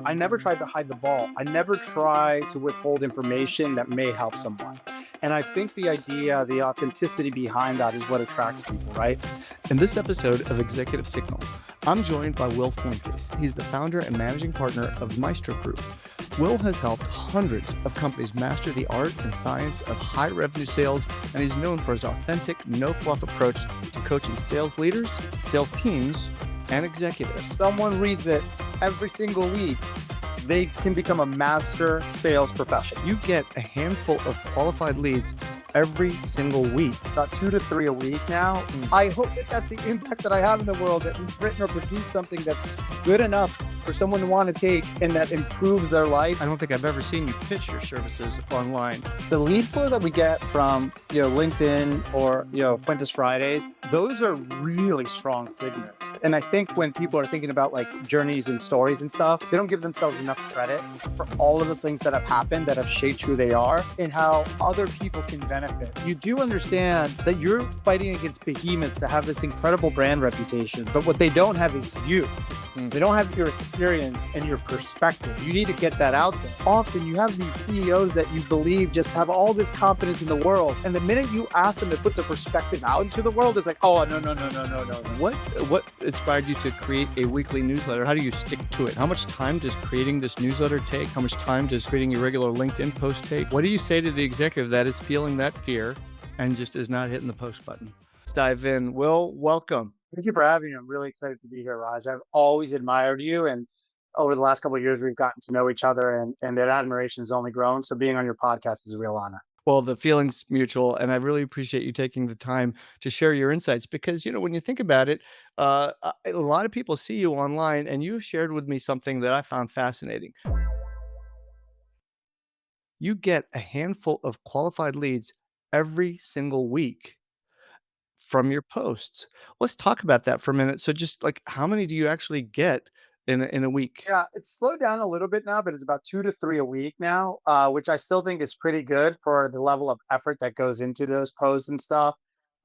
I never tried to hide the ball. I never try to withhold information that may help someone. And I think the idea, the authenticity behind that is what attracts people, right? In this episode of Executive Signal, I'm joined by Will Fuentes. He's the founder and managing partner of Maestro Group. Will has helped hundreds of companies master the art and science of high revenue sales, and he's known for his authentic, no fluff approach to coaching sales leaders, sales teams, and executives. If someone reads it every single week, they can become a master sales professional. You get a handful of qualified leads every single week. About 2 to 3 a week now. I hope that that's the impact that I have in the world, that we've written or produced something that's good enough for someone to want to take and that improves their life. I don't think I've ever seen you pitch your services online. The lead flow that we get from, LinkedIn or, Fuentes Fridays, those are really strong signals. And I think when people are thinking about like journeys and stories and stuff, they don't give themselves enough credit for all of the things that have happened that have shaped who they are and how other people can benefit. You do understand that you're fighting against behemoths that have this incredible brand reputation, but what they don't have is you. They don't have your experience and your perspective. You need to get that out there. Often you have these CEOs that you believe just have all this confidence in the world. And the minute you ask them to put the perspective out into the world, it's like, oh, no. What inspired you to create a weekly newsletter? How do you stick to it? How much time does creating this newsletter take? How much time does creating a regular LinkedIn post take? What do you say to the executive that is feeling that fear and just is not hitting the post button? Let's dive in. Will, welcome. Thank you for having me. I'm really excited to be here, Raj. I've always admired you. And over the last couple of years, we've gotten to know each other and that admiration has only grown. So being on your podcast is a real honor. Well, the feeling's mutual, and I really appreciate you taking the time to share your insights because, when you think about it, a lot of people see you online, and you shared with me something that I found fascinating. You get a handful of qualified leads every single week from your posts. Let's talk about that for a minute. So just like how many do you actually get in a week? Yeah, it's slowed down a little bit now, but it's about 2 to 3 a week now, which I still think is pretty good for the level of effort that goes into those posts and stuff.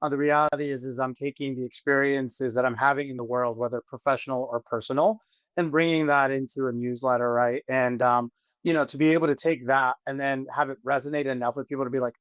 The reality is I'm taking the experiences that I'm having in the world, whether professional or personal, and bringing that into a newsletter, right? And to be able to take that and then have it resonate enough with people to be like,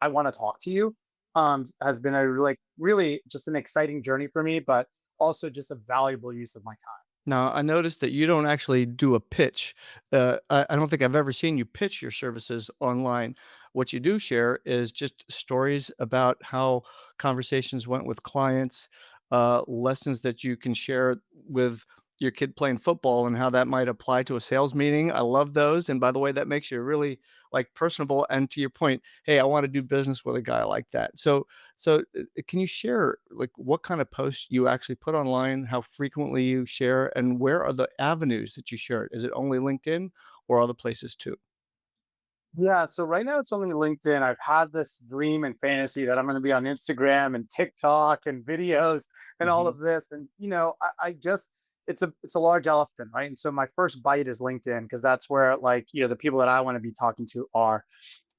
I want to talk to you, has been a really just an exciting journey for me, but also just a valuable use of my time. Now, I noticed that you don't actually do a pitch. I don't think I've ever seen you pitch your services online. What you do share is just stories about how conversations went with clients, lessons that you can share with your kid playing football and how that might apply to a sales meeting. I love those. And by the way, that makes you really like personable. And to your point, hey, I want to do business with a guy like that. So, can you share like what kind of posts you actually put online, how frequently you share, and where are the avenues that you share it? Is it only LinkedIn or other places too? Yeah, so right now it's only LinkedIn. I've had this dream and fantasy that I'm going to be on Instagram and TikTok and videos and all Mhm. of this. And I just it's a large elephant, right? And so my first bite is LinkedIn because that's where like the people that I want to be talking to are.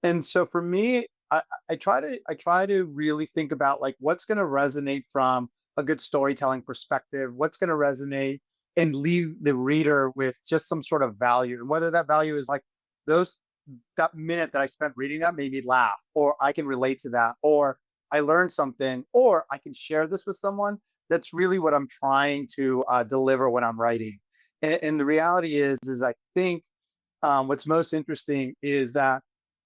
And so for me, I try to really think about like what's going to resonate from a good storytelling perspective, what's going to resonate and leave the reader with just some sort of value. And whether that value is like those that minute that I spent reading that made me laugh, or I can relate to that, or I learned something, or I can share this with someone. That's really what I'm trying to deliver when I'm writing. And the reality is I think what's most interesting is that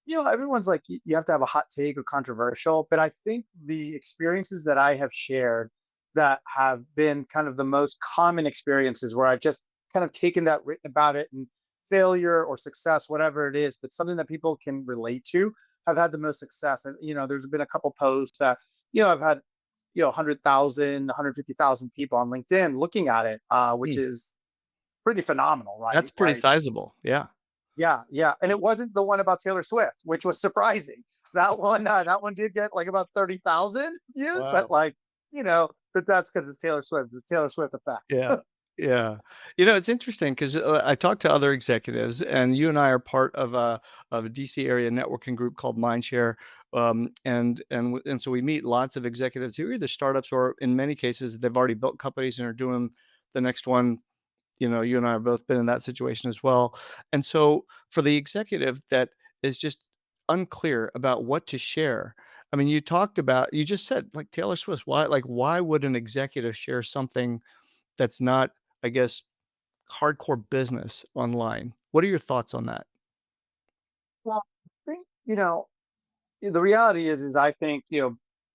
everyone's like you have to have a hot take or controversial, but I think the experiences that I have shared that have been kind of the most common experiences where I've just kind of taken that written about it and failure or success, whatever it is, but something that people can relate to, have had the most success. And there's been a couple posts that I've had 100,000, 150,000 people on LinkedIn looking at it, which Mm. is pretty phenomenal, That's right? pretty Like, sizable. Yeah. yeah, yeah, and it wasn't the one about Taylor Swift, which was surprising. That one did get like about 30,000 views, but Wow. like, but that's because it's Taylor Swift. It's Taylor Swift effect. Yeah. Yeah. It's interesting because I talk to other executives, and you and I are part of a DC area networking group called Mindshare. And so we meet lots of executives who are either startups or in many cases they've already built companies and are doing the next one you and I have both been in that situation as well. And so for the executive that is just unclear about what to share, I mean, you just said like Taylor Swift. Why would an executive share something that's not, I guess, hardcore business online? What are your thoughts on that? Well, I think, the reality is I think,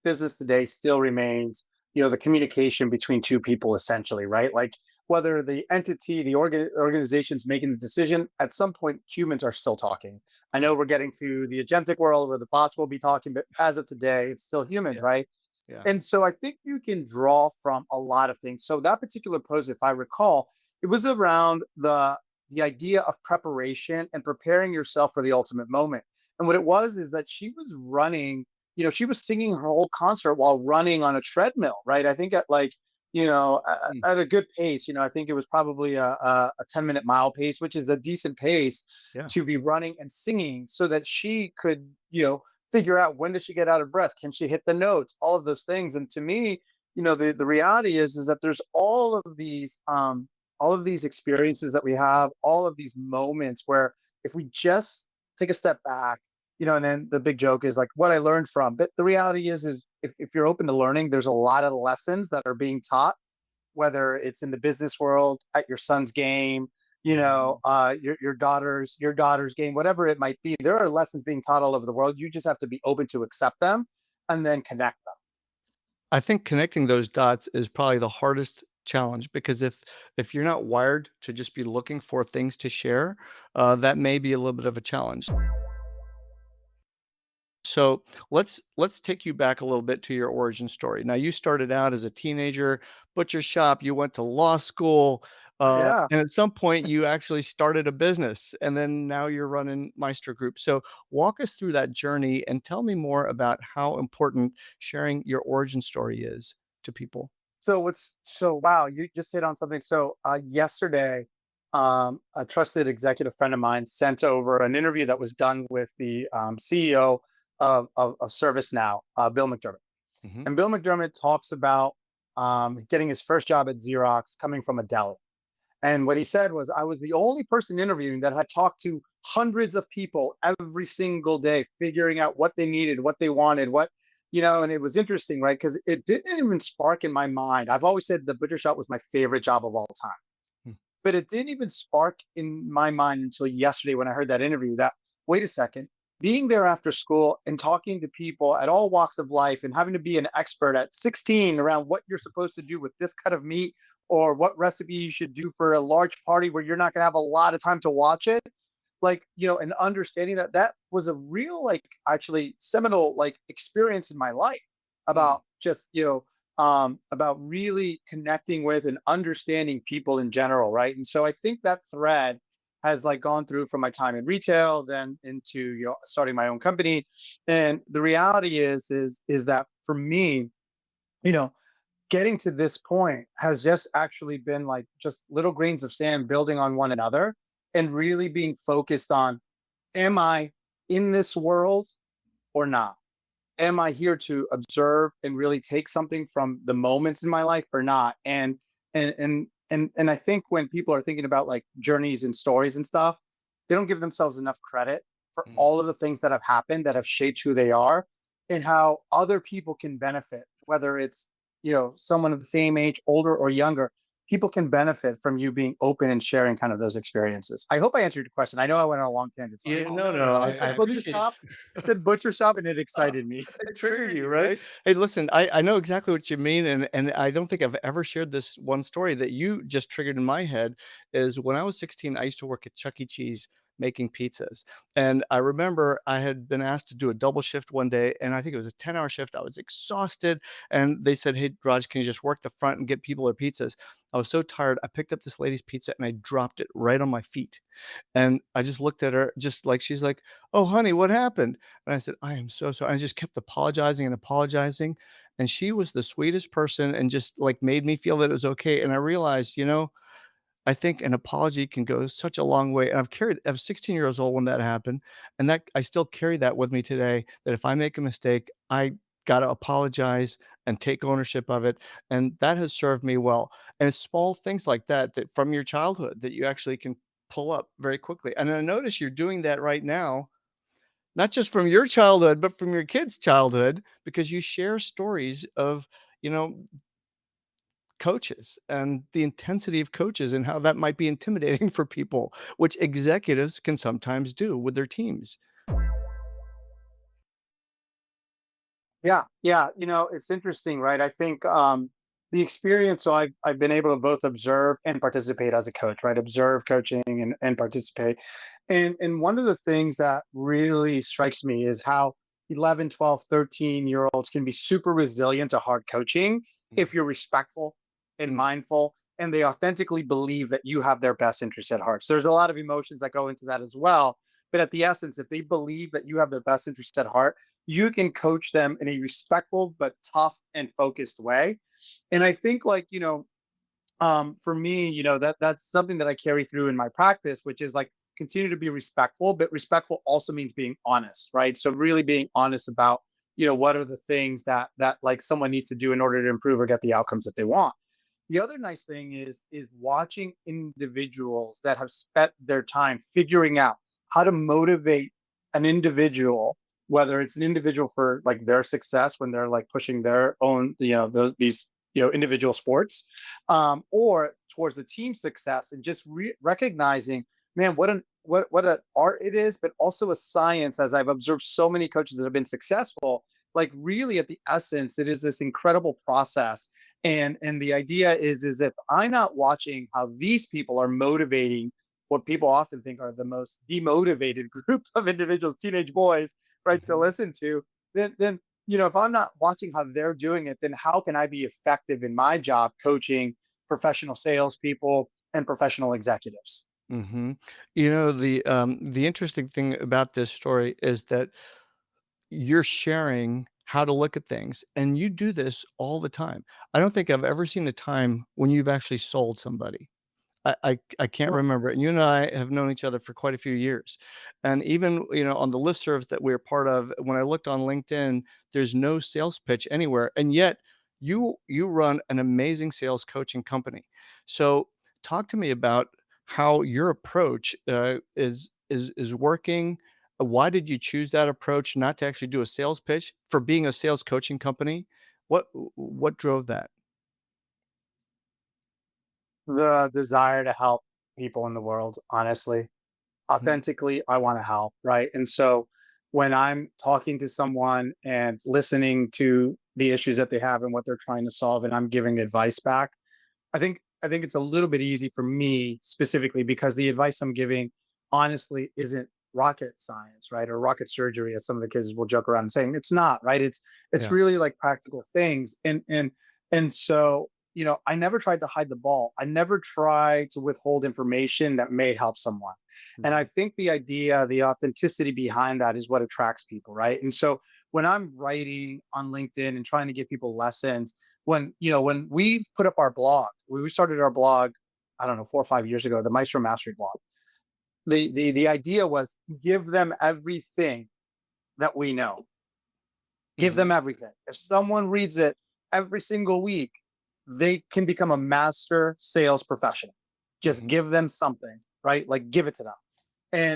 business today still remains, the communication between two people essentially, right? Like whether the entity, the organization's making the decision, at some point humans are still talking. I know we're getting to the agentic world where the bots will be talking, but as of today, it's still humans, Yeah, right? yeah. And so I think you can draw from a lot of things. So that particular post, if I recall, it was around the idea of preparation and preparing yourself for the ultimate moment. And what it was is that she was running, she was singing her whole concert while running on a treadmill, right? I think at like, Mm, at a good pace, I think it was probably a 10-minute mile pace, which is a decent pace yeah. to be running and singing so that she could, figure out when does she get out of breath? Can she hit the notes? All of those things. And to me, the reality is that there's all of these experiences that we have, all of these moments where if we just take a step back, and then the big joke is like what I learned from. But the reality is if you're open to learning, there's a lot of lessons that are being taught, whether it's in the business world, at your son's game, Mhm. your daughter's game, whatever it might be. There are lessons being taught all over the world. You just have to be open to accept them and then connect them. I think connecting those dots is probably the hardest challenge because if you're not wired to just be looking for things to share, that may be a little bit of a challenge. So let's take you back a little bit to your origin story. Now you started out as a teenager, butcher shop, you went to law school, Yeah. and at some point you actually started a business, and then now you're running Maestro Group. So walk us through that journey and tell me more about how important sharing your origin story is to people. So wow, you just hit on something. So yesterday, a trusted executive friend of mine sent over an interview that was done with the CEO of ServiceNow, Bill McDermott. Mhm. And Bill McDermott talks about getting his first job at Xerox, coming from a deli. And what he said was, I was the only person interviewing that had talked to hundreds of people every single day, figuring out what they needed, what they wanted, and it was interesting, right? Because it didn't even spark in my mind. I've always said the butcher shop was my favorite job of all time. Mm, But it didn't even spark in my mind until yesterday when I heard that interview that, wait a second, being there after school and talking to people at all walks of life and having to be an expert at 16 around what you're supposed to do with this cut of meat or what recipe you should do for a large party where you're not going to have a lot of time to watch it, like, and understanding that that was a real, like, actually seminal, like, experience in my life mm. about just, about really connecting with and understanding people in general, right? And so I think that thread has like gone through from my time in retail, then into, starting my own company. And the reality is that for me, you know, getting to this point has just actually been like just little grains of sand building on one another and really being focused on, am I in this world or not? Am I here to observe and really take something from the moments in my life or not? And I think when people are thinking about like journeys and stories and stuff, they don't give themselves enough credit for Mm. all of the things that have happened that have shaped who they are and how other people can benefit, whether it's, someone of the same age, older or younger. People can benefit from you being open and sharing kind of those experiences. I hope I answered your question. I know I went on a long tangent. Sorry. Yeah, no, You I said butcher appreciate it. shop. I said butcher shop, and it excited me. It triggered you, right? Hey, listen, I know exactly what you mean, and I don't think I've ever shared this one story that you just triggered in my head. Is when I was 16, I used to work at Chuck E. Cheese making pizzas, and I remember I had been asked to do a double shift one day, and I think it was a 10-hour shift. I was exhausted, and they said, "Hey, Raj, can you just work the front and get people their pizzas?" I was so tired. I picked up this lady's pizza and I dropped it right on my feet. And I just looked at her just like she's like, "Oh, honey, what happened?" And I said, "I am so sorry." I just kept apologizing and apologizing, and she was the sweetest person and just, like, made me feel that it was okay, and I realized, I think an apology can go such a long way, and I was 16 years old when that happened, and that I still carry that with me today, that if I make a mistake, I gotta apologize and take ownership of it, and that has served me well. And it's small things like that that from your childhood that you actually can pull up very quickly. And I notice you're doing that right now, not just from your childhood, but from your kids' childhood, because you share stories of, you know, coaches and the intensity of coaches and how that might be intimidating for people, which executives can sometimes do with their teams. Yeah, yeah. It's interesting, right? I think the experience. So I've been able to both observe and participate as a coach, right? Observe coaching and participate. And one of the things that really strikes me is how 11, 12, 13-year olds can be super resilient to hard coaching if you're respectful and mindful and they authentically believe that you have their best interest at heart. So there's a lot of emotions that go into that as well. But at the essence, if they believe that you have their best interest at heart, you can coach them in a respectful but tough and focused way. And I think, like, for me, that's something that I carry through in my practice, which is like continue to be respectful, but respectful also means being honest, right? So really being honest about, what are the things that like someone needs to do in order to improve or get the outcomes that they want. The other nice thing is watching individuals that have spent their time figuring out how to motivate an individual, whether it's an individual for like their success when they're like pushing their own, these, individual sports, or towards the team success, and just recognizing, man, what an art it is, but also a science. As I've observed so many coaches that have been successful, like really at the essence, it is this incredible process. And the idea is if I'm not watching how these people are motivating what people often think are the most demotivated groups of individuals, teenage boys, right, to Mhm. listen to, then if I'm not watching how they're doing it, then how can I be effective in my job coaching professional salespeople and professional executives? Mhm. The interesting thing about this story is that you're sharing how to look at things, and you do this all the time. I don't think I've ever seen a time when you've actually sold somebody. I can't Sure. remember it. And you and I have known each other for quite a few years. And even, on the listservs that we're part of, when I looked on LinkedIn, there's no sales pitch anywhere. And yet you run an amazing sales coaching company. So talk to me about how your approach is working. Why did you choose that approach not to actually do a sales pitch for being a sales coaching company? What drove that? The desire to help people in the world, honestly. Mhm. Authentically, I want to help, right? And so when I'm talking to someone and listening to the issues that they have and what they're trying to solve, and I'm giving advice back, I think it's a little bit easy for me specifically because the advice I'm giving honestly isn't rocket science, right? Or rocket surgery, as some of the kids will joke around saying. It's not, right? It's Yeah. really like practical things. And so, I never tried to hide the ball. I never try to withhold information that may help someone. And I Mhm. think the idea, the authenticity behind that is what attracts people, right? And so when I'm writing on LinkedIn and trying to give people lessons, when we put up our blog, we started our blog, I don't know, 4 or 5 years ago, the Maestro Mastery blog. The idea was give them everything that we know. Give Mhm. them everything. If someone reads it every single week, they can become a master sales professional. Just Mhm. give them something, right? Like give it to them.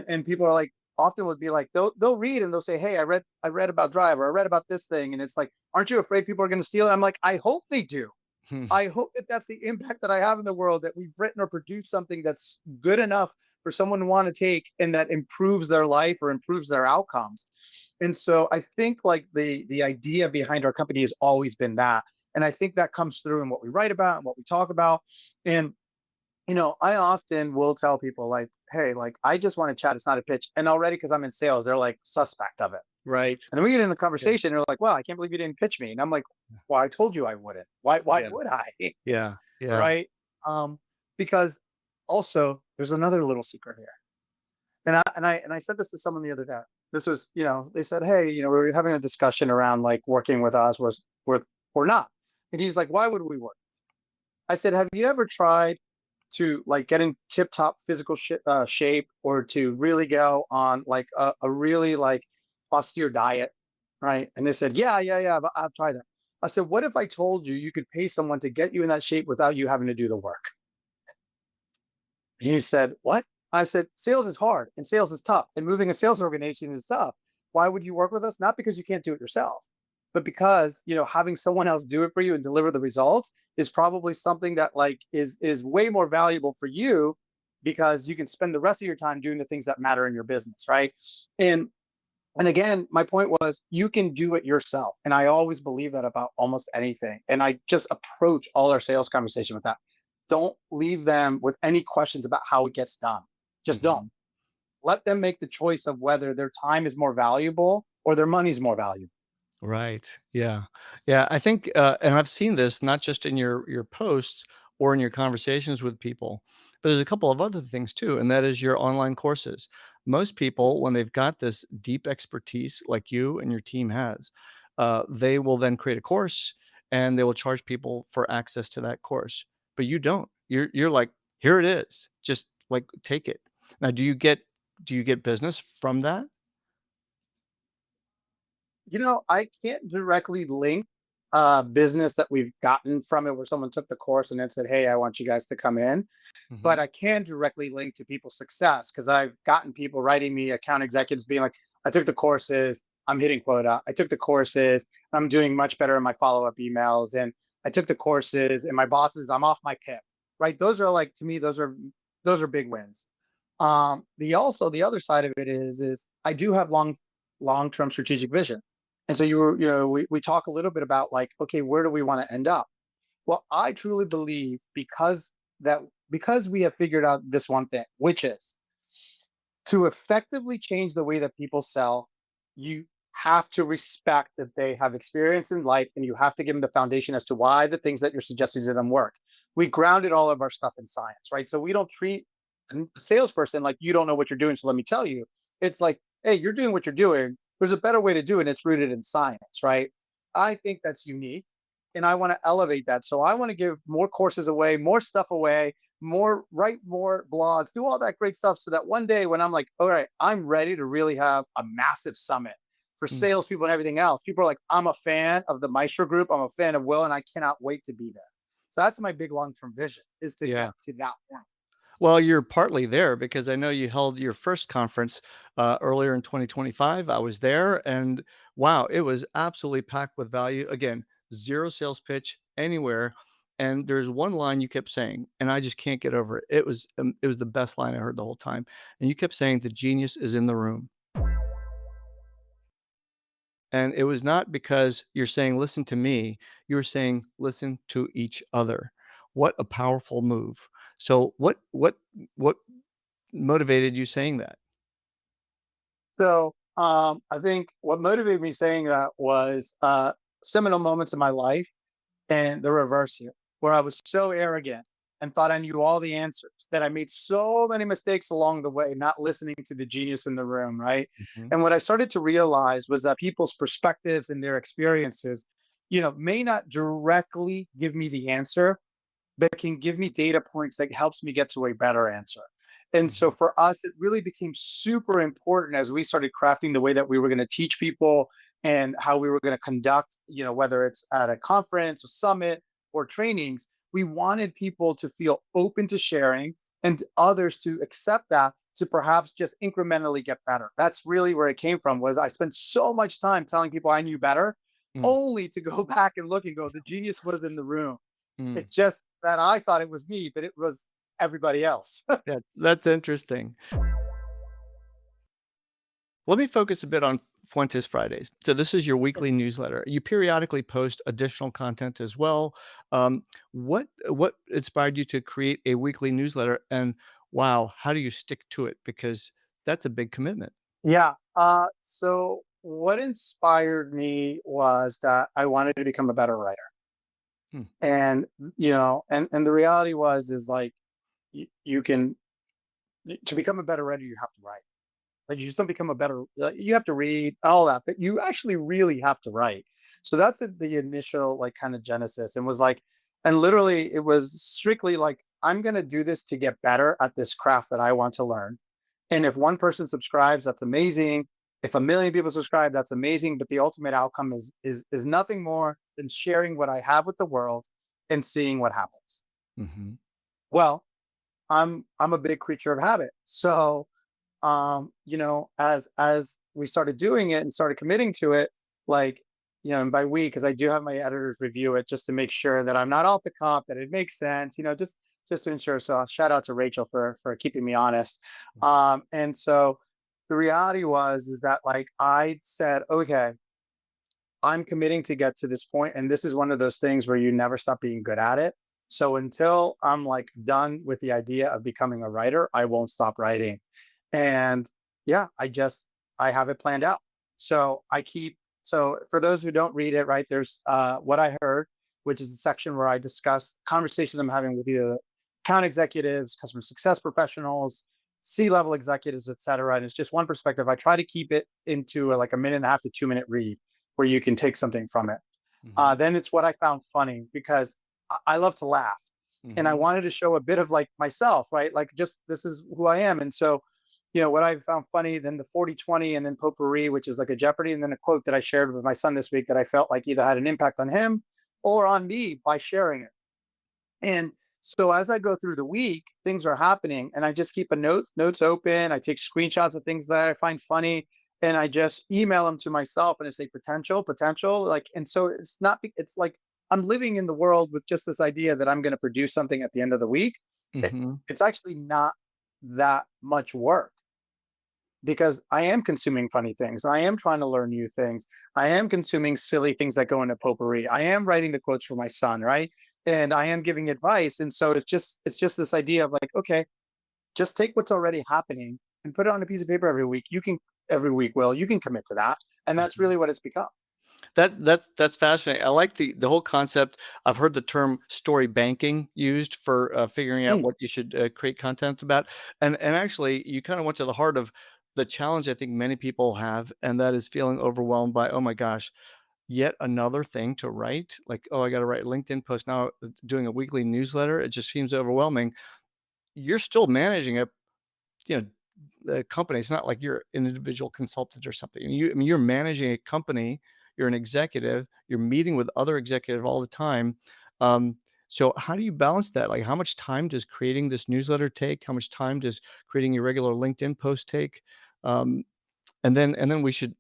And people are like, often would be like, they'll read and they'll say, hey, I read about Drive, or I read about this thing, and it's like, aren't you afraid people are going to steal it? I'm like, I hope they do. I hope that that's the impact that I have in the world, that we've written or produced something that's good enough for someone to want to take and that improves their life or improves their outcomes. And so I think like the idea behind our company has always been that. And I think that comes through in what we write about and what we talk about. And I often will tell people like, hey, like I just want to chat. It's not a pitch. And already because I'm in sales, they're like suspect of it. Right. And then we get in the Yeah. conversation, they're like, well, I can't believe you didn't pitch me. And I'm like, well, I told you I wouldn't. Why Yeah. would I? Yeah. Yeah. Right? Um, because also there's another little secret here. And I said this to someone the other day. This was, they said, hey, we were having a discussion around like working with us was worth or not. And he's like, why would we work? I said, have you ever tried to like get in tip top physical shape, or to really go on like a really like austere diet, right? And they said, yeah, yeah, yeah, I've tried that. I said, what if I told you you could pay someone to get you in that shape without you having to do the work? And he said, what? I said, sales is hard and sales is tough and moving a sales organization is tough. Why would you work with us? Not because you can't do it yourself, but because, having someone else do it for you and deliver the results is probably something that like is way more valuable for you because you can spend the rest of your time doing the things that matter in your business, right? And and again, my point was you can do it yourself. And I always believe that about almost anything. And I just approach all our sales conversation with that. Don't leave them with any questions about how it gets done. Just don't. Mhm. Let them make the choice of whether their time is more valuable or their money's more valuable. Right. Yeah. Yeah. I think, and I've seen this not just in your posts or in your conversations with people, but there's a couple of other things too, and that is your online courses. Most people, Yes. when they've got this deep expertise like you and your team has, they will then create a course and they will charge people for access to that course. But you don't. You're like, here it is. Just like take it. Now, do you get business from that? I can't directly link business that we've gotten from it where someone took the course and then said, hey, I want you guys to come in. But Hmm. I can directly link to people's success because I've gotten people writing me, account executives being like, I took the courses, I'm hitting quota. I took the courses, I'm doing much better in my follow up emails. And I took the courses, and my bosses, I'm off my pip. Right? Those are like to me, those are big wins. The other side of it is I do have long-term strategic vision. And so we talk a little bit about like, okay, where do we want to end up? Well, I truly believe because we have figured out this one thing, which is to effectively change the way that people sell, you have to respect that they have experience in life and you have to give them the foundation as to why the things that you're suggesting to them work. We grounded all of our stuff in science, right? So we don't treat a salesperson like you don't know what you're doing. So let me tell you, it's like, hey, you're doing what you're doing. There's a better way to do it. And it's rooted in science, right? I think that's unique. And I want to elevate that. So I want to give more courses away, more stuff away, write more blogs, do all that great stuff so that one day when I'm like, all right, I'm ready to really have a massive summit for Mm. salespeople and everything else. People are like, I'm a fan of the Maestro group. I'm a fan of Will, and I cannot wait to be there. So that's my big long-term vision is to get Yeah. to that point. Well, you're partly there because I know you held your first conference earlier in 2025. I was there, and wow, it was absolutely packed with value. Again, zero sales pitch anywhere, and there's one line you kept saying, and I just can't get over it. It was the best line I heard the whole time, and you kept saying the genius is in the room, and it was not because you're saying listen to me. You were saying listen to each other. What a powerful move. So what motivated you saying that? So I think what motivated me saying that was seminal moments in my life and the reverse here, where I was so arrogant and thought I knew all the answers that I made so many mistakes along the way, not listening to the genius in the room, right? Mhm, And what I started to realize was that people's perspectives and their experiences, may not directly give me the answer, but can give me data points that helps me get to a better answer. And so mhm, for us, it really became super important as we started crafting the way that we were going to teach people and how we were going to conduct, whether it's at a conference, a summit, or trainings. We wanted people to feel open to sharing and others to accept that to perhaps just incrementally get better. That's really where it came from was I spent so much time telling people I knew better mm, only to go back and look and go, the genius was in the room. mm. It's just that I thought it was me, but it was everybody else. Yeah, that's interesting. Let me focus a bit on Fuentes Fridays. So this is your weekly Yes. newsletter. You periodically post additional content as well. What inspired you to create a weekly newsletter? And wow, how do you stick to it? Because that's a big commitment. Yeah. So what inspired me was that I wanted to become a better writer. Hmm, And and the reality is like you can to become a better writer, you have to write. Like you just don't become a better. You have to read all that, but you actually really have to write. So that's the initial like kind of genesis, and was like, and literally it was strictly like I'm gonna do this to get better at this craft that I want to learn. And if one person subscribes, that's amazing. If a million people subscribe, that's amazing. But the ultimate outcome is nothing more than sharing what I have with the world and seeing what happens. Mhm. Well, I'm a big creature of habit. So as we started doing it and started committing to it, like, and by we, because I do have my editors review it just to make sure that I'm not off the cuff, that it makes sense, just to ensure. So shout out to Rachel for keeping me honest. And so the reality was is that like I said, okay, I'm committing to get to this point, and this is one of those things where you never stop being good at it. So until I'm like done with the idea of becoming a writer, I won't stop writing. And yeah, I have it planned out. So for those who don't read it, right, there's what I heard, which is a section where I discuss conversations I'm having with either account executives, customer success professionals, C-level executives, et cetera. And it's just one perspective. I try to keep it into like a minute and a half to 2 minute read where you can take something from it. Mhm. Then it's what I found funny because I love to laugh and I Mhm. wanted to show a bit of like myself, right? Like just this is who I am. And so, what I found funny, then the 40-20 and then potpourri, which is like a Jeopardy, and then a quote that I shared with my son this week that I felt like either had an impact on him or on me by sharing it. And so as I go through the week, things are happening and I just keep a notes open. I take screenshots of things that I find funny and I just email them to myself and I say potential. Like, and so it's not, it's like I'm living in the world with just this idea that I'm going to produce something at the end of the week. It, Mhm. it's actually not that much work because I am consuming funny things. I am trying to learn new things. I am consuming silly things that go into potpourri. I am writing the quotes for my son, right? And I am giving advice. And so it's just this idea of like, okay, just take what's already happening and put it on a piece of paper every week. Every week, Will, you can commit to that. And that's Mhm. really what it's become. That's fascinating. I like the whole concept. I've heard the term story banking used for, figuring out Mm, what you should, create content about, and actually, you kinda went to the heart of the challenge I think many people have, and that is feeling overwhelmed by, "Oh my gosh, yet another thing to write?" Like, "Oh, I gotta write a LinkedIn post now, doing a weekly newsletter." It just seems overwhelming. You're still managing a, you know, the company. It's not like you're an individual consultant or something. I mean, you're managing a company. You're an executive. You're meeting with other executive all the time. Um, so how do you balance that? Like, how much time does creating this newsletter take? How much time does creating your regular LinkedIn post take? Um, and then we should.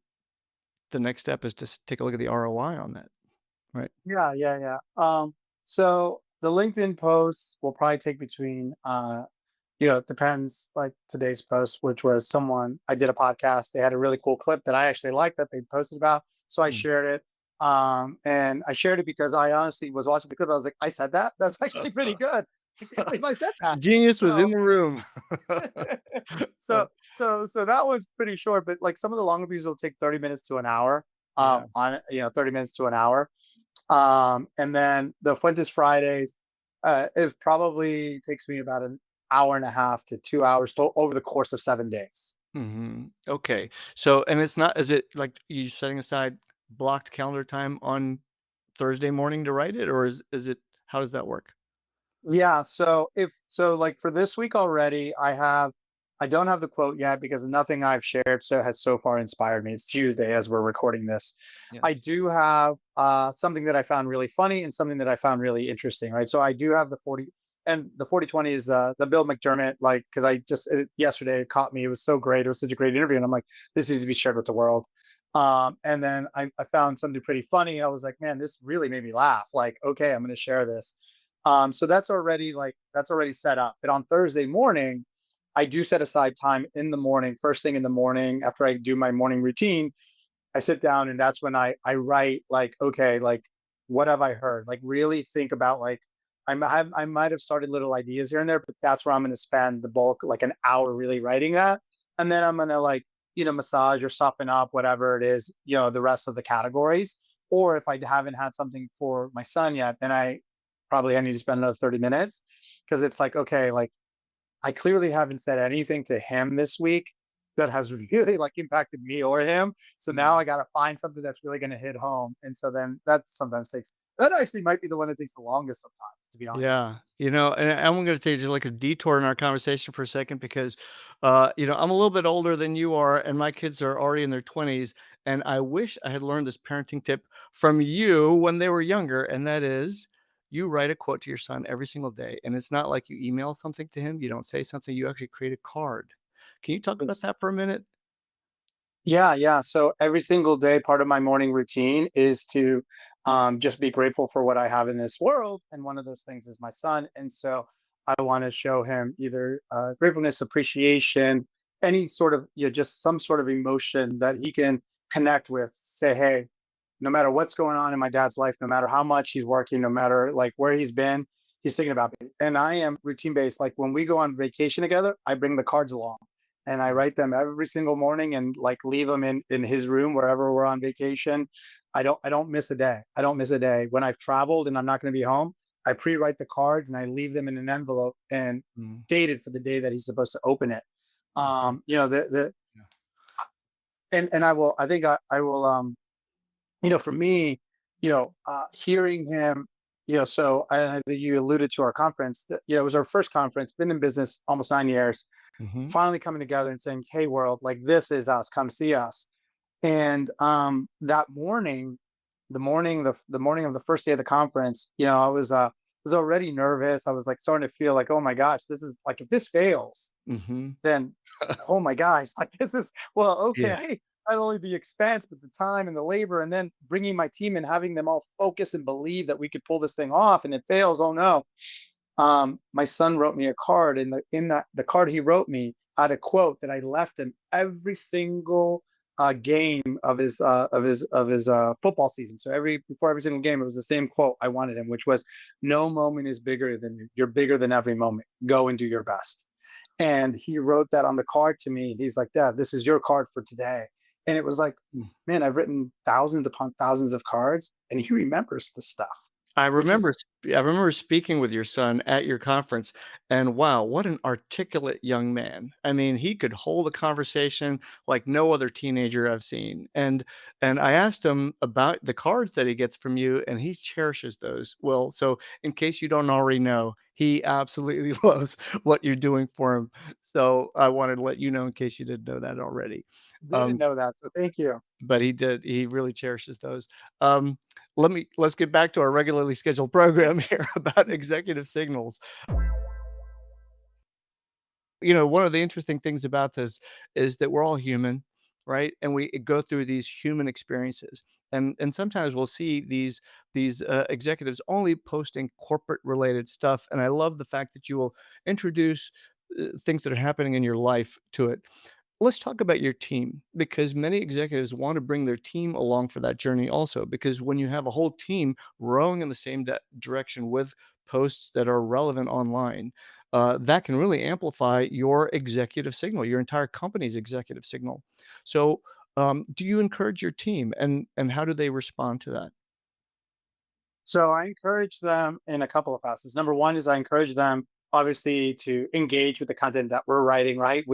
The next step is to take a look at the ROI on that, right? yeah. So the LinkedIn posts will probably take between it depends. Like today's post, which was someone I did a podcast. They had a really cool clip that I actually liked that they posted about, so I Mm. shared it. And I shared it because I honestly was watching the clip. I was like, I said that. That's actually pretty good. I can't believe I said that. Genius was in So, the room. Uh, so that one's pretty short. But like some of the longer views will take 30 minutes to an hour. yeah. On 30 minutes to an hour. And then the Fuentes Fridays, it probably takes me about an hour and a half to 2 hours over the course of 7 days. Okay. So, and it's not, is it like you setting aside blocked calendar time on Thursday morning to write it, or is it, how does that work? Yeah, so like for this week already, I don't have the quote yet because nothing I've shared has so far inspired me. It's Tuesday as we're recording this. I Yes. do have something that I found really funny and something that I found really interesting, right? So I do have the 40 and the 40-20 is the Bill McDermott, like because yesterday it caught me. It was so great. It was such a great interview. And I'm like, this needs to be shared with the world. And then I found something pretty funny. I was like, man, this really made me laugh. Like, okay, I'm gonna share this. So that's already set up. But on Thursday morning, I do set aside time in the morning, first thing in the morning after I do my morning routine. I sit down and that's when I write like, okay, like what have I heard? Like really think about like I might have started little ideas here and there, but that's where I'm gonna spend the bulk, like an hour really writing that. And then I'm gonna like, massage or soften up whatever it is, the rest of the categories. Or if I haven't had something for my son yet, then I need to spend another 30 minutes because it's like, okay, like I clearly haven't said anything to him this week that has really like impacted me or him. So now I Mm. got to find something that's really going to hit home. And so then that sometimes takes, that actually might be the one that takes the longest sometimes to be honest. Yeah, and I'm gonna take just like a detour in our conversation for a second because, I'm a little bit older than you are, and my kids are already in their 20s, and I wish I had learned this parenting tip from you when they were younger, and that is, you write a quote to your son every single day, and it's not like you email something to him, you don't say something, you actually create a card. Can you talk about It's that for a minute? Yeah, yeah. So every single day, part of my morning routine is to just be grateful for what I have in this world. And one of those things is my son. And so I want to show him either gratefulness, appreciation, any sort of, just some sort of emotion that he can connect with. Say, hey, no matter what's going on in my dad's life, no matter how much he's working, no matter like where he's been, he's thinking about me. And I am routine based. Like when we go on vacation together, I bring the cards along and I Mm, write them every single morning and like leave them in his room wherever we're on vacation. I don't miss a day. I don't miss a day. When I've traveled and I'm not going to be home, I pre-write the cards and I leave them in an envelope and mm, dated for the day that he's supposed to open it. mhm, The yeah, and I think I will for me, hearing him, so I think you alluded to our conference that, it was our first conference, been in business almost 9 years, mhm, finally coming together and saying, hey world, like this is us, come see us. And that morning, the morning of the first day of the conference, I was already nervous. I was like starting to feel like, oh my gosh, this is like if this fails, mhm. then oh my gosh, like this is well, Yeah, okay, not only the expense, but the time and the labor, and then bringing my team and having them all focus and believe that we could pull this thing off, and it fails. Oh no. My son wrote me a card, and the card he wrote me had a quote that I left him every single game of his football season. So before every single game, it was the same quote I wanted him, which was, "No moment is bigger than you. You're bigger than every moment. Go and do your best." And he wrote that on the card to me. He's like, "Dad, this is your card for today." And it was like, mm. man, I've written thousands upon thousands of cards, and he remembers the stuff, I which remember is sp I remember speaking with your son at your conference, and wow, what an articulate young man. I mean, he could hold a conversation like no other teenager I've seen, and I asked him about the cards that he gets from you, and he cherishes those. Well, so in case you don't already know, he absolutely loves what you're doing for him. So I wanted to let you know in case you didn't know that already. didn't Um, know that. So thank you. but he did. He really cherishes those. Um, let's get back to our regularly scheduled program here about executive signals. One of the interesting things about this is that we're all human, right? And we go through these human experiences. And sometimes we'll see these executives only posting corporate related stuff. And I love the fact that you will introduce things that are happening in your life to it. Let's talk about your team because many executives want to bring their team along for that journey also. Because when you have a whole team rowing in the same direction with posts that are relevant online, that can really amplify your executive signal, your entire company's executive signal. So, do you encourage your team, and how do they respond to that? So I encourage them in a couple of facets. Number one is I encourage them obviously to engage with the content that we're writing, right?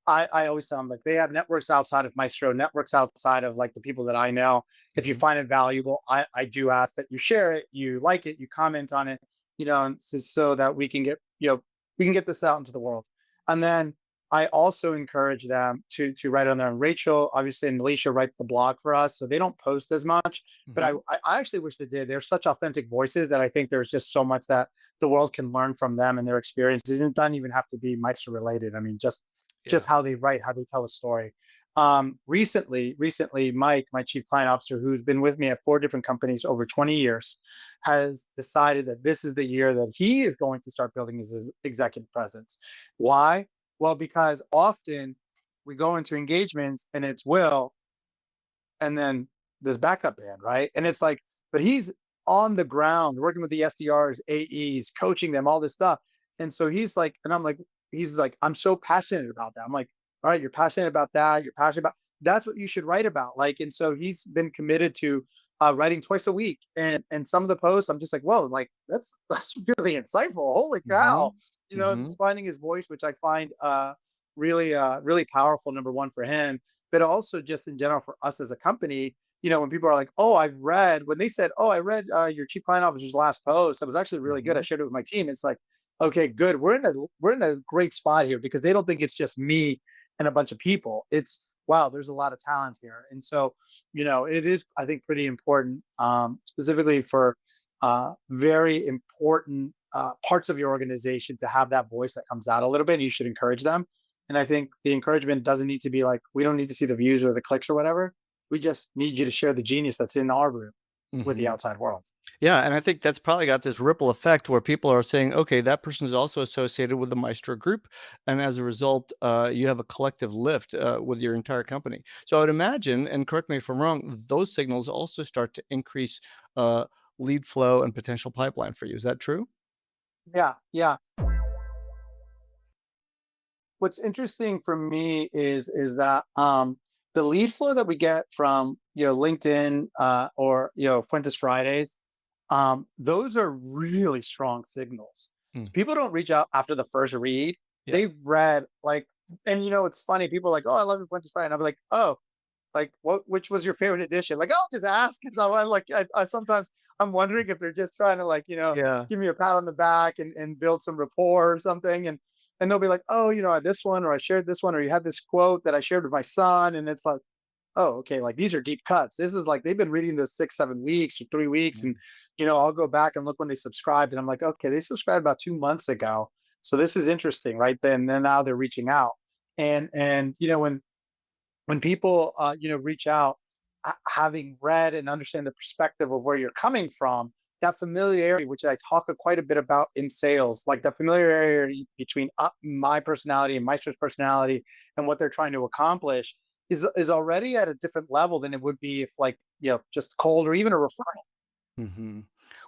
I always tell them like they have networks outside of Maestro, networks outside of like the people that I know. If you Mhm, find it valuable, I do ask that you share it, you like it, you comment on it, and so that we can get this out into the world. And then I also encourage them to write on their own. Rachel, obviously, and Alicia write the blog for us, so they don't post as much, but I mhm. I actually wish they did. They're such authentic voices that I think there's just so much that the world can learn from them and their experiences. It doesn't even have to be Meister related. I mean, just Yeah. how they write, how they tell a story. Recently, Mike, my chief client officer, who's been with me at 4 different companies over 20 years, has decided that this is the year that he is going to start building his executive presence. Why? Well, because often we go into engagements and it's Will, and then this backup band, right? And it's like, but he's on the ground working with the SDRs, AEs, coaching them, all this stuff. And so he's like, and I'm like, he's like, I'm so passionate about that. I'm like, all right, you're passionate about that. You're passionate about that's what you should write about. Like, and so he's been committed to writing twice a week. And some of the posts, I'm just like, whoa, like that's really insightful. Holy cow. Mhm, Just mhm, finding his voice, which I find really powerful, number one for him, but also just in general for us as a company. when people are like, "Oh, when they said, "Oh, I read your chief client officer's last post. That was actually really good. I Mhm. shared it with my team." It's like, okay, good. We're in a great spot here because they don't think it's just me and a bunch of people. It's wow, there's a lot of talent here, and so it is, I think, pretty important, specifically for very important parts of your organization to have that voice that comes out a little bit. And you should encourage them. And I think the encouragement doesn't need to be like, we don't need to see the views or the clicks or whatever. We just need you to share the genius that's in our room with the Mhm. outside world. Yeah, and I think that's probably got this ripple effect where people are saying, "Okay, that person is also associated with the Maestro group," and as a result, you have a collective lift with your entire company. So I would imagine, and correct me if I'm wrong, those signals also start to increase uh, lead flow and potential pipeline for you. Is that true? Yeah, yeah. What's interesting for me is that the lead flow that we get from LinkedIn or Fuentes Fridays, those are really strong signals. Mm, So people don't reach out after the first read. yeah. They've read like, and it's funny. People are like, "Oh, I love your Fuentes Friday," and I'm like, "Oh, like which was your favorite edition?" Like, I'll just ask. And so I'm like, I sometimes I'm wondering if they're just trying to like, Yeah. give me a pat on the back and build some rapport or something. And they'll be like, "Oh, this one, or I shared this one, or you had this quote that I shared with my son." And it's like, oh, okay, like these are deep cuts. This is like they've been reading this 6, 7 weeks or 3 weeks. Mm, And I'll go back and look when they subscribed, and I'm like, okay, they subscribed about 2 months ago. So this is interesting, right? Then now they're reaching out. And when people reach out, having read and understand the perspective of where you're coming from, that familiarity, which I talk quite a bit about in sales, like the familiarity between my personality and Maestro's personality and what they're trying to accomplish, is already at a different level than it would be if, like, just cold or even a referral. mhm.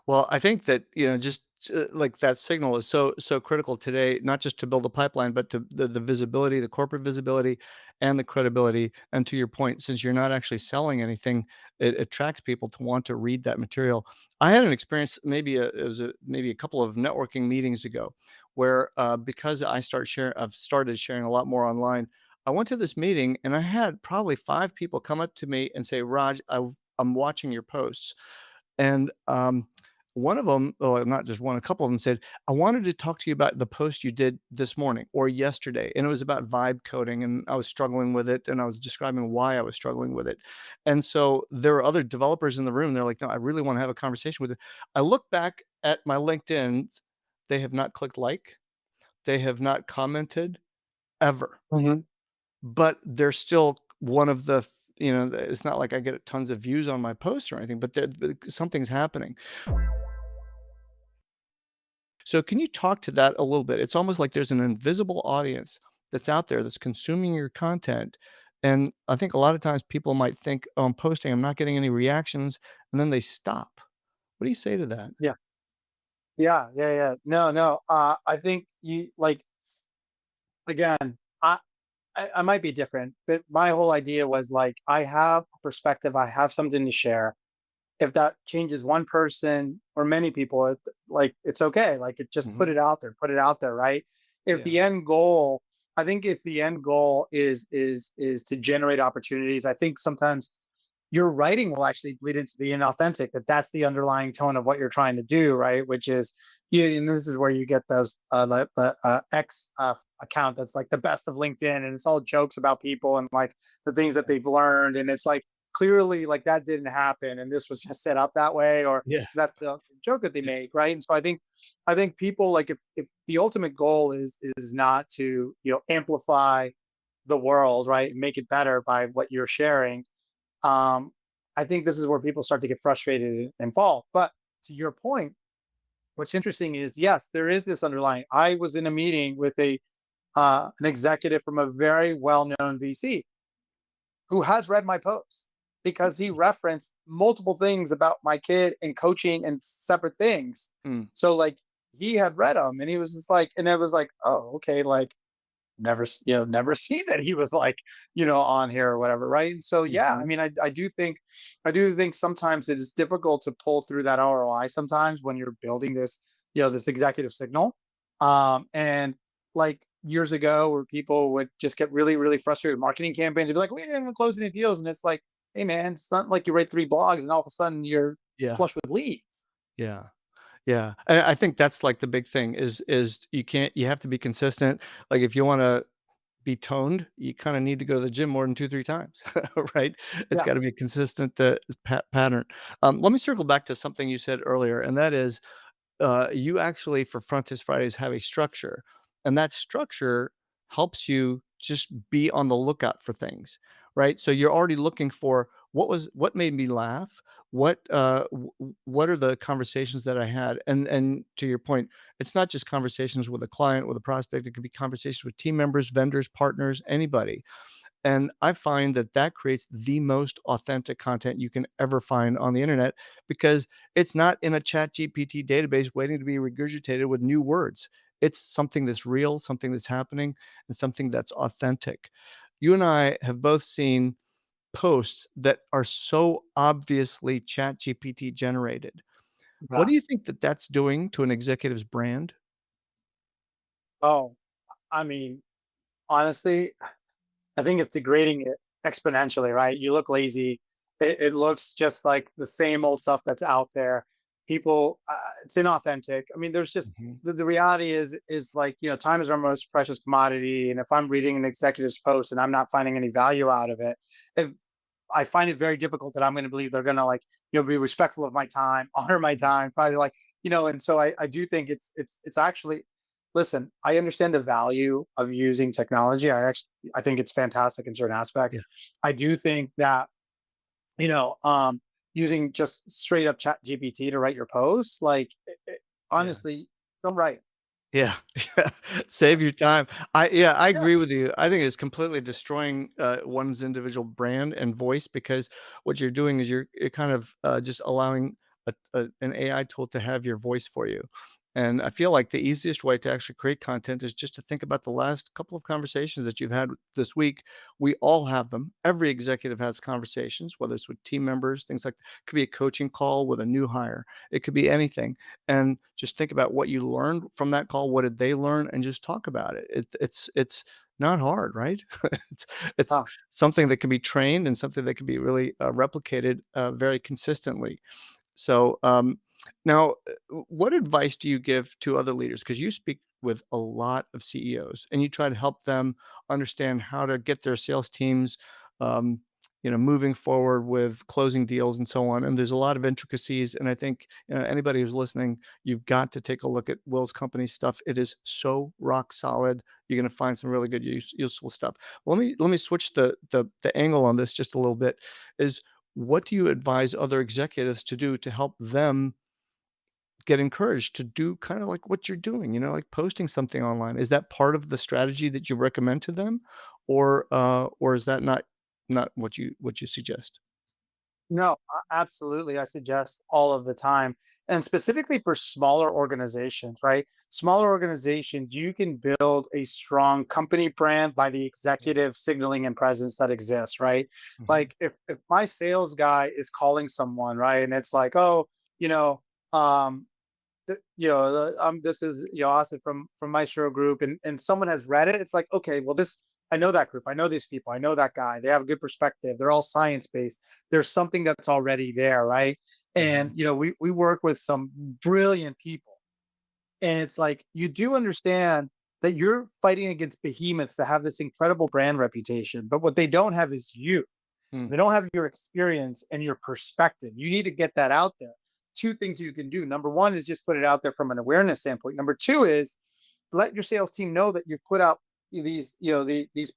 Well, I think that, just, like, that signal is so critical today, not just to build a pipeline, but to the visibility, the corporate visibility, and the credibility, and to your point, since you're not actually selling anything, it attracts people to want to read that material. I had an experience maybe a couple of networking meetings ago where, because I've started sharing a lot more online, I went to this meeting and I had probably 5 people come up to me and say, "Raj, I'm watching your posts." And, one of them, well, not just one, a couple of them said, "I wanted to talk to you about the post you did this morning or yesterday." And it was about vibe coding, and I was struggling with it, and I was describing why I was struggling with it. And so there were other developers in the room. They're like, "No, I really wanna have a conversation with you." I look back at my LinkedIn, they have not clicked like, they have not commented ever. Mhm. But they're still one of the it's not like I get tons of views on my posts or anything, but something's happening. So can you talk to that a little bit? It's almost like there's an invisible audience that's out there that's consuming your content, and I think a lot of times people might think, "Oh, I'm posting, I'm not getting any reactions," and then they stop. What do you say to that? Yeah, yeah, yeah, yeah. No, no. I think you like again. I might be different, but my whole idea was like, I have a perspective, I have something to share. If that changes one person or many people, like it's okay. Like it just Mhm. put it out there, right? If Yeah. the end goal, I think if the end goal is to generate opportunities, I think sometimes your writing will actually bleed into the inauthentic, that's the underlying tone of what you're trying to do, right? Which is and this is where you get those the X account that's like the best of LinkedIn, and it's all jokes about people and like the things that they've learned, and it's like clearly like that didn't happen and this was just set up that way, or Yeah. that's the joke that they make, right? And so I think people like, if the ultimate goal is not to amplify the world, right, make it better by what you're sharing, um, I think this is where people start to get frustrated and fall. But to your point, what's interesting is, yes, there is this underlying. I was in a meeting with an executive from a very well-known VC who has read my posts because he referenced multiple things about my kid and coaching and separate things. Mm, So like he had read them, and he was just like, and it was like, oh, okay, like never seen that he was like on here or whatever, right? And so yeah, I mhm. mean, I do think sometimes it is difficult to pull through that ROI sometimes when you're building this executive signal, and like years ago where people would just get really frustrated with marketing campaigns and be like, we didn't even close any deals, and it's like, hey man, it's not like you write 3 blogs and all of a sudden you're Yeah, flush with leads. yeah. Yeah, and I think that's, like, the big thing is you have to be consistent. Like, if you wanna be toned, you kinda need to go to the gym more than 2, 3 times, right? It's Yeah. gotta be a consistent, pattern. Let me circle back to something you said earlier, and that is you actually for Frontis Fridays have a structure, and that structure helps you just be on the lookout for things, right? So you're already looking for what made me laugh, what are the conversations that I had, and to your point, it's not just conversations with a client, with a prospect. It could be conversations with team members, vendors, partners, anybody. And I find that that creates the most authentic content you can ever find on the internet because it's not in a chat GPT database waiting to be regurgitated with new words. It's something that's real, something that's happening, and something that's authentic. You and I have both seen posts that are so obviously chat GPT generated. What Yeah. do you think that that's doing to an executive's brand? Oh, I mean, honestly, I think it's degrading it exponentially, right? You look lazy. It looks just like the same old stuff that's out there. People, it's inauthentic. I mean, there's just Mhm. the reality is like, time is our most precious commodity. And if I'm reading an executive's post and I'm not finding any value out of it, if I find it very difficult that I'm going to believe they're going to like, be respectful of my time, honor my time, probably like, and so I do think it's actually, listen, I understand the value of using technology. I think it's fantastic in certain aspects. Yeah, I do think that, you know, using just straight up chat GPT to write your posts, like yeah. honestly, don't write. Yeah, save your time. I Yeah. agree with you. I think it's completely destroying, one's individual brand and voice because what you're doing is you're kind of, just allowing an AI tool to have your voice for you, and I feel like the easiest way to actually create content is just to think about the last couple of conversations that you've had this week. We all have them. Every executive has conversations, whether it's with team members, things like it could be a coaching call with a new hire. It could be anything and just think about what you learned from that call. What did they learn? And just talk about it. It's not hard, right? it's it's Huh. something that can be trained and something that can be really replicated very consistently. So, now, what advice do you give to other leaders? Because you speak with a lot of CEOs, and you try to help them understand how to get their sales teams, um, moving forward with closing deals and so on. And there's a lot of intricacies. And I think anybody who's listening, you've got to take a look at Will's company stuff. It is so rock solid. You're going to find some really good, useful stuff. Let me switch the angle on this just a little bit. Is what do you advise other executives to do to help them get encouraged to do kind of like what you're doing, like posting something online? Is that part of the strategy that you recommend to them? Or is that not what you suggest? No, absolutely. I suggest all of the time. And specifically for smaller organizations, right? Smaller organizations, you can build a strong company brand by the Yeah. executive signaling and presence that exists, right? Mhm. Like if my sales guy is calling someone, right, and it's like, oh, you know, um, this is Austin from Maestro Group, and someone has read it. It's like, okay, well, this I know that group, I know these people, I know that guy. They have a good perspective. They're all science based. There's something that's already there, right? Mhm. And we work with some brilliant people, and it's like you do understand that you're fighting against behemoths that have this incredible brand reputation, but what they don't have is you. Mm. They don't have your experience and your perspective. You need to get that out there. Two things you can do. Number one is just put it out there from an awareness standpoint. Number two is let your sales team know that you've put out these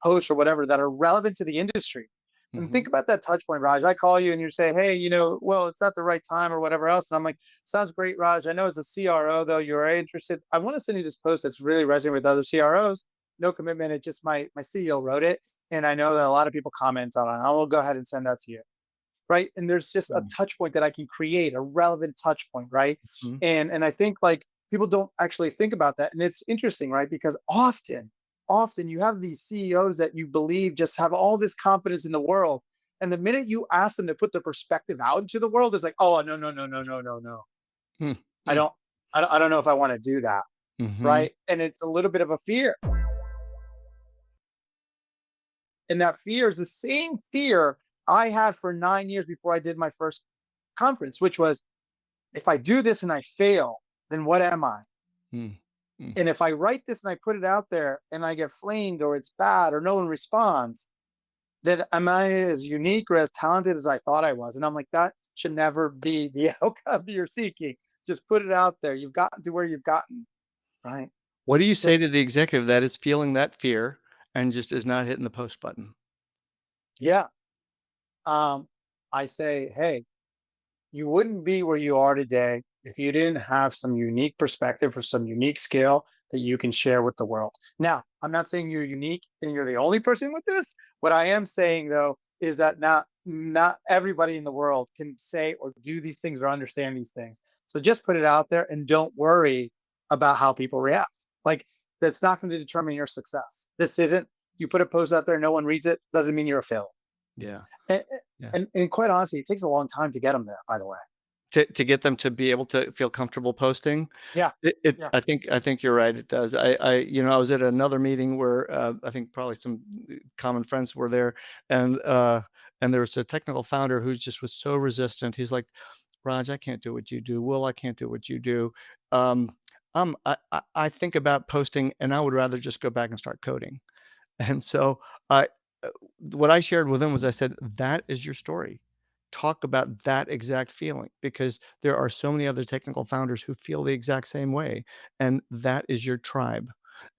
posts or whatever that are relevant to the industry. And Mhm. think about that touch point, Raj. I call you and you say, hey, well, it's not the right time or whatever else. And I'm like, sounds great, Raj. I know it's a CRO though. You're interested. I want to send you this post that's really resonating with other CROs. No commitment. It just my CEO wrote it. And I know that a lot of people comment on it. I will go ahead and send that to you, right? And there's just a Mm. touch point that I can create, a relevant touch point, right? Mhm. And I think like people don't actually think about that. And it's interesting, right? Because often you have these CEOs that you believe just have all this confidence in the world. And the minute you ask them to put their perspective out into the world, it's like, oh no, no, no, no, no, no, no. Mm. I Mm. don't I don't know if I want to do that. Mhm. Right. And it's a little bit of a fear. And that fear is the same fear I had for 9 years before I did my first conference, which was, if I do this and I fail, then what am I? Mm, mm. And if I write this and I put it out there and I get flamed or it's bad or no one responds, then am I as unique or as talented as I thought I was? And I'm like, that should never be the outcome you're seeking. Just put it out there. You've gotten to where you've gotten, right? What do you say to Just, the executive that is feeling that fear and just is not hitting the post button? yeah. Um, I say, hey, you wouldn't be where you are today if you didn't have some unique perspective or some unique skill that you can share with the world. Now, I'm not saying you're unique and you're the only person with this. What I am saying though is that not everybody in the world can say or do these things or understand these things. So just put it out there and don't worry about how people react. Like, that's not going to determine your success. This isn't, you put a post out there, no one reads it, doesn't mean you're a failure. Yeah, And, yeah. and quite honestly, it takes a long time to get them there, by the way. To get them to be able to feel comfortable posting? Yeah. It Yeah. I think you're right, it does. I was at another meeting where, I think probably some, common friends were there, and there was a technical founder who just was so resistant. He's like, "Raj, I can't do what you do. Will, I can't do what you do." Um, I think about posting, and I would rather just go back and start coding. And so, I uh, what I shared with him was I said, "That is your story. Talk about that exact feeling because there are so many other technical founders who feel the exact same way, and that is your tribe."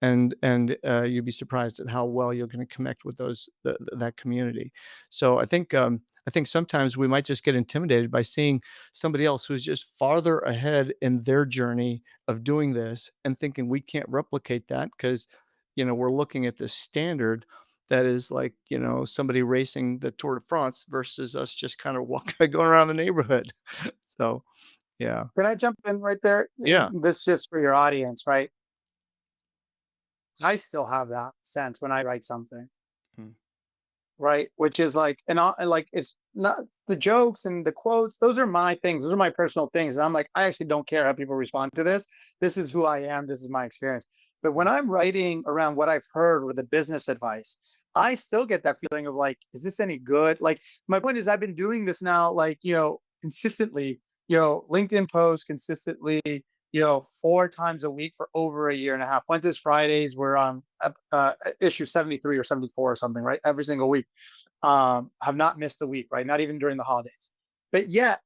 And you'd be surprised at how well you're gonna connect with that community. So I think sometimes we might just get intimidated by seeing somebody else who's just farther ahead in their journey of doing this and thinking we can't replicate that because we're looking at this standard that is like, somebody racing the Tour de France versus us just kind of walking going around the neighborhood. So, yeah. Can I jump in right there? Yeah. This just for your audience, right? I still have that sense when I write something, Mm. right? Which is like, and like, it's not the jokes and the quotes. Those are my things. Those are my personal things. And I'm like, I actually don't care how people respond to this. This is who I am. This is my experience. But when I'm writing around what I've heard with the business advice, I still get that feeling of like, is this any good? Like, my point is, I've been doing this now, like, consistently, LinkedIn posts consistently, 4 times a week for over a year and a half. Fuentes Fridays were on issue 73 or 74 or something, right? Every single week. Have not missed a week, right? Not even during the holidays. But yeah.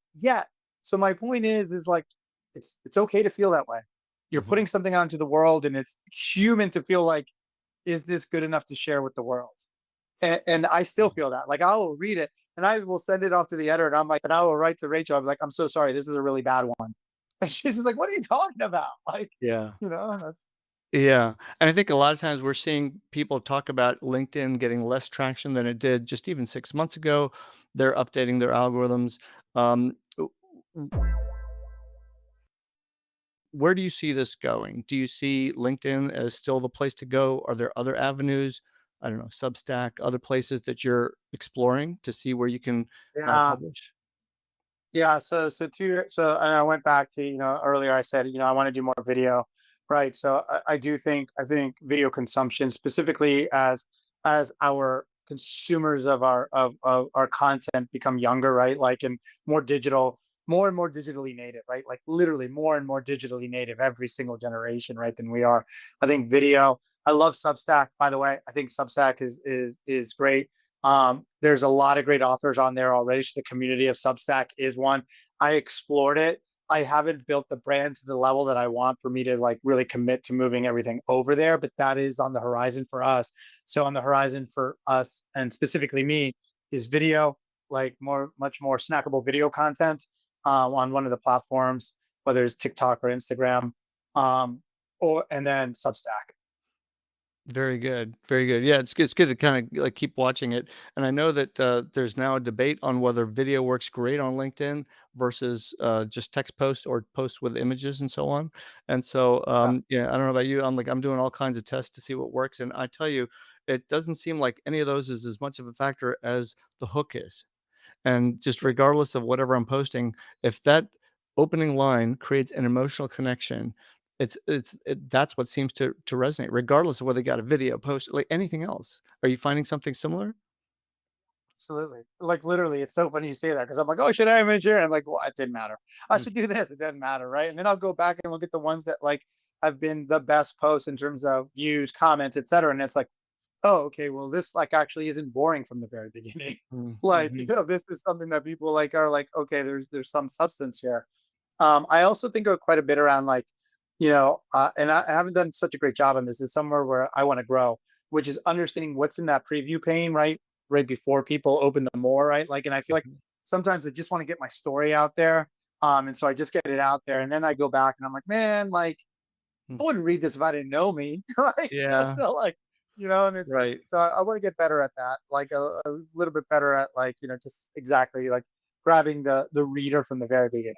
So my point is like, it's okay to feel that way. You're Mhm. putting something out into the world, and it's human to feel like, is this good enough to share with the world? And I still feel that. Like, I will read it and I will send it off to the editor, and I'm like, and I will write to Rachel. I'm like, I'm so sorry, this is a really bad one. And she's just like, what are you talking about? Like, Yeah. that's Yeah, and I think a lot of times we're seeing people talk about LinkedIn getting less traction than it did just even 6 months ago. They're updating their algorithms. W w Where do you see this going? Do you see LinkedIn as still the place to go? Are there other avenues? I don't know, Substack, other places that you're exploring to see where you can, yeah. publish? Yeah, and I went back to, earlier I said, I want to do more video, right? So I think video consumption, specifically as our consumers of our content become younger, right? Like, and more digital, more and more digitally native, right? Like, literally more and more digitally native every single generation, right? Than we are. I think video. I love Substack, by the way. I think Substack is great. There's a lot of great authors on there already. So the community of Substack is one. I explored it. I haven't built the brand to the level that I want for me to like really commit to moving everything over there, but that is on the horizon for us. So on the horizon for us, and specifically me, is video, like much more snackable video content on one of the platforms, whether it's TikTok or Instagram, um, or and then Substack. Very good, very good. Yeah, it's good to kinda, like, keep watching it, and I know that, there's now a debate on whether video works great on LinkedIn versus, just text posts or posts with images and so on, and so, Yeah. yeah, I don't know about you, I'm doing all kinds of tests to see what works, and I tell you, it doesn't seem like any of those is as much of a factor as the hook is. And just regardless of whatever I'm posting, if that opening line creates an emotional connection, that's what seems to resonate, regardless of whether you got a video post, like anything else. Are you finding something similar? Absolutely. Like literally, it's so funny you say that because I'm like, oh, should I mention it? I'm like, well, it didn't matter. I Mm, should do this. It doesn't matter, right? And then I'll go back and look at the ones that like have been the best posts in terms of views, comments, etc. And it's like, oh, okay, well, this like actually isn't boring from the very beginning. mm, Like, mhm, this is something that people like are like, okay, there's some substance here. I also think of quite a bit around like, and I haven't done such a great job on this. Is somewhere where I want to grow, which is understanding what's in that preview pane, right? Right before people open the more, right? Like, and I feel like mhm, sometimes I just want to get my story out there. And so I just get it out there and then I go back and I'm like, man, like mm. I wouldn't read this if I didn't know me. Like, Yeah, so like, and it's right. so I want to get better at that, like a little bit better at like, just exactly like grabbing the reader from the very beginning.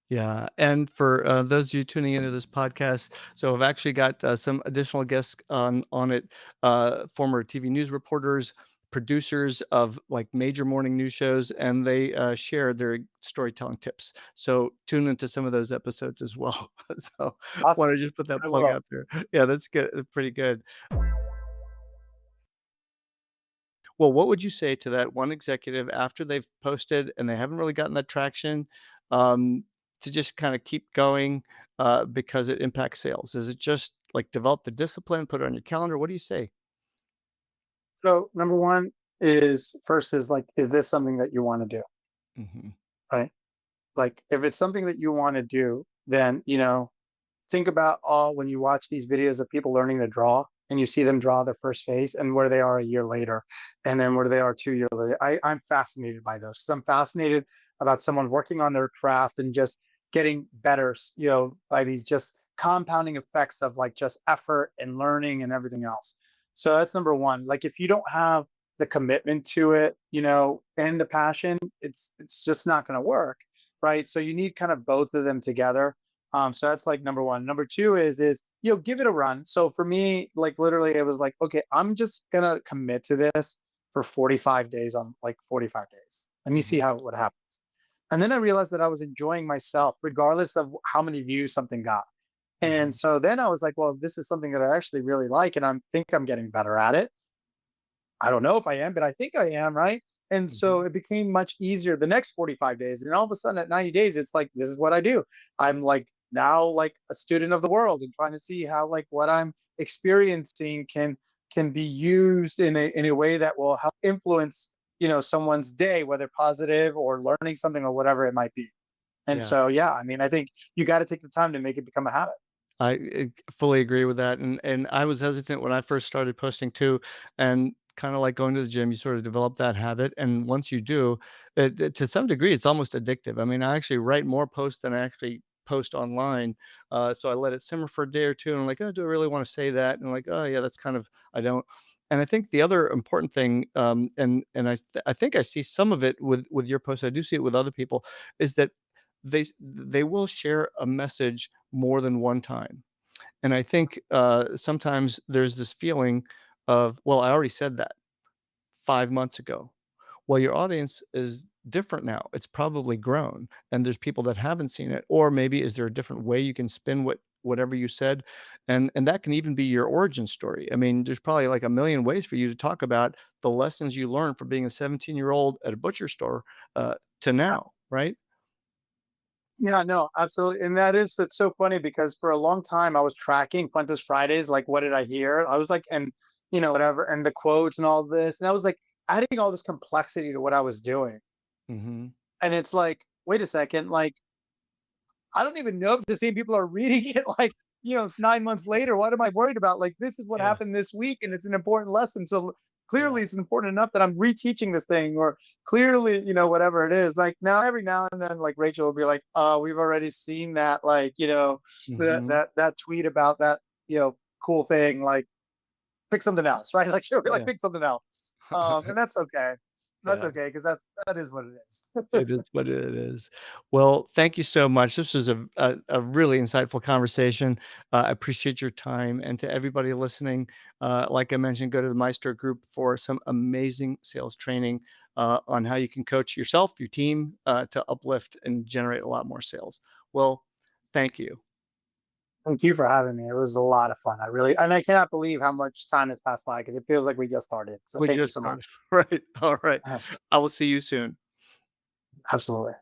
Yeah, and for, those of you tuning into this podcast, so I've actually got, some additional guests on it, former TV news reporters, producers of, like, major morning news shows, and they, share their storytelling tips. So tune into some of those episodes as well. So, Awesome. wanted to just put that I plug will. out there. Yeah, that's good, pretty good. Well, what would you say to that one executive after they've posted and they haven't really gotten that traction, um, to just kinda keep going, because it impacts sales? Is it just, like, develop the discipline, put it on your calendar? What do you say? So number one is first is like, is this something that you want to do? Mhm, Right. Like if it's something that you want to do, then think about all when you watch these videos of people learning to draw and you see them draw their first face and where they are a year later and then where they are 2 years later. I'm fascinated by those because I'm fascinated about someone working on their craft and just getting better, by these just compounding effects of like just effort and learning and everything else. So that's number one. Like if you don't have the commitment to it, and the passion, it's just not going to work. Right. So you need kind of both of them together. So that's like number one. Number two is give it a run. So for me, like literally, it was like, okay, I'm just gonna commit to this for 45 days on like 45 days. Let me see mhm, how what happens. And then I realized that I was enjoying myself, regardless of how many views something got. And mhm, so then I was like, well, this is something that I actually really like, and I think I'm getting better at it. I don't know if I am, but I think I am, right? And so mhm. it became much easier the next 45 days. And all of a sudden at 90 days, it's like, this is what I do. I'm like now like a student of the world and trying to see how like what I'm experiencing can be used in a way that will help influence, someone's day, whether positive or learning something or whatever it might be. And Yeah. so yeah, I mean, I think you got to take the time to make it become a habit. I fully agree with that, and I was hesitant when I first started posting too, and kinda like going to the gym, you sort of develop that habit, and once you do, to some degree, it's almost addictive. I mean, I actually write more posts than I actually post online, so I let it simmer for a day or 2, and I'm like, "Oh, do I really wanna say that?" And I'm like, "Oh, yeah, that's kind of I don't." And I think the other important thing, and I think I see some of it with your posts, I do see it with other people, is that they will share a message more than one time. And I think, sometimes there's this feeling of, "Well, I already said that 5 months ago." Well, your audience is different now. It's probably grown, and there's people that haven't seen it, or maybe is there a different way you can spin whatever you said? And that can even be your origin story. I mean, there's probably, like, a million ways for you to talk about the lessons you learned from being a 17-year-old at a butcher store, to now, right? Yeah, no, absolutely. And it's so funny because for a long time I was tracking Fuentes Fridays, like what did I hear? I was like, and whatever, and the quotes and all this. And I was like adding all this complexity to what I was doing. Mhm. And it's like, wait a second, like I don't even know if the same people are reading it like, 9 months later. What am I worried about? Like, this is what Yeah. happened this week, and it's an important lesson. So Yeah. clearly it's important enough that I'm reteaching this thing, or clearly, whatever it is. Like now, every now and then, like Rachel will be like, we've already seen that, like, Mhm. that tweet about that, cool thing. Like, pick something else, right? Like she'll be like, Yeah. pick something else. And that's okay. That's Yeah. okay, because that is what it is. It is what it is. Well, thank you so much. This was a really insightful conversation. I appreciate your time, and to everybody listening, like I mentioned, go to the Maestro group for some amazing sales training, on how you can coach yourself, your team, to uplift and generate a lot more sales. Well, thank you. Thank you for having me. It was a lot of fun. And I cannot believe how much time has passed by because it feels like we just started. So We thank you just so started. much. Right. All right. I will see you soon. Absolutely.